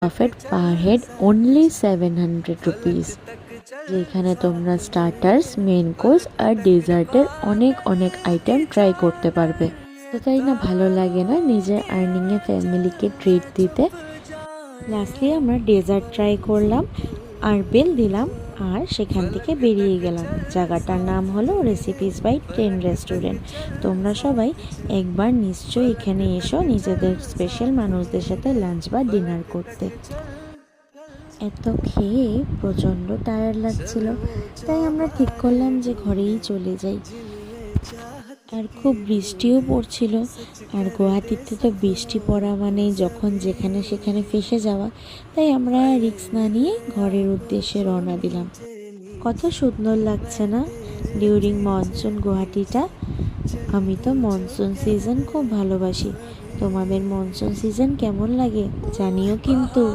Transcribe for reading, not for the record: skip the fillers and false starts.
Buffet per head only 700 rupees, যেখানে তোমরা starters, main course আর ডেজার্টের অনেক অনেক আইটেম ট্রাই করতে পারবে। তো তাই না ভালো লাগে না নিজের আর্নিংয়ে ফ্যামিলিকে ট্রিট দিতে। লাস্টলি আমরা ডেজার্ট ট্রাই করলাম আর বিল দিলাম, আর সেখান থেকে বেরিয়ে গেলাম। জায়গাটার নাম হলো রেসিপিস বাই 10 রেস্টুরেন্ট। তোমরা সবাই একবার নিশ্চয়ই এখানে এসো নিজেদের স্পেশাল মানুষদের সাথে লাঞ্চ বা ডিনার করতে। এত খেয়ে প্রচণ্ড টায়ার্ড লাগছিল, তাই আমরা ঠিক করলাম যে ঘরেই চলে যাই। আর খুব বৃষ্টিও পড়ছিল, আর গুয়াহাটিতে তো বৃষ্টি পড়া মানেই যখন যেখানে সেখানে ফেসে যাওয়া, তাই আমরা রিস্ক না নিয়ে ঘরের উদ্দেশ্যে রওনা দিলাম। কত সুন্দর লাগছে না ডিউরিং মনসুন গুয়াহাটিটা। আমি তো মনসুন সিজন খুব ভালোবাসি। তোমাদের মনসুন সিজন কেমন লাগে জানিও কিন্তু।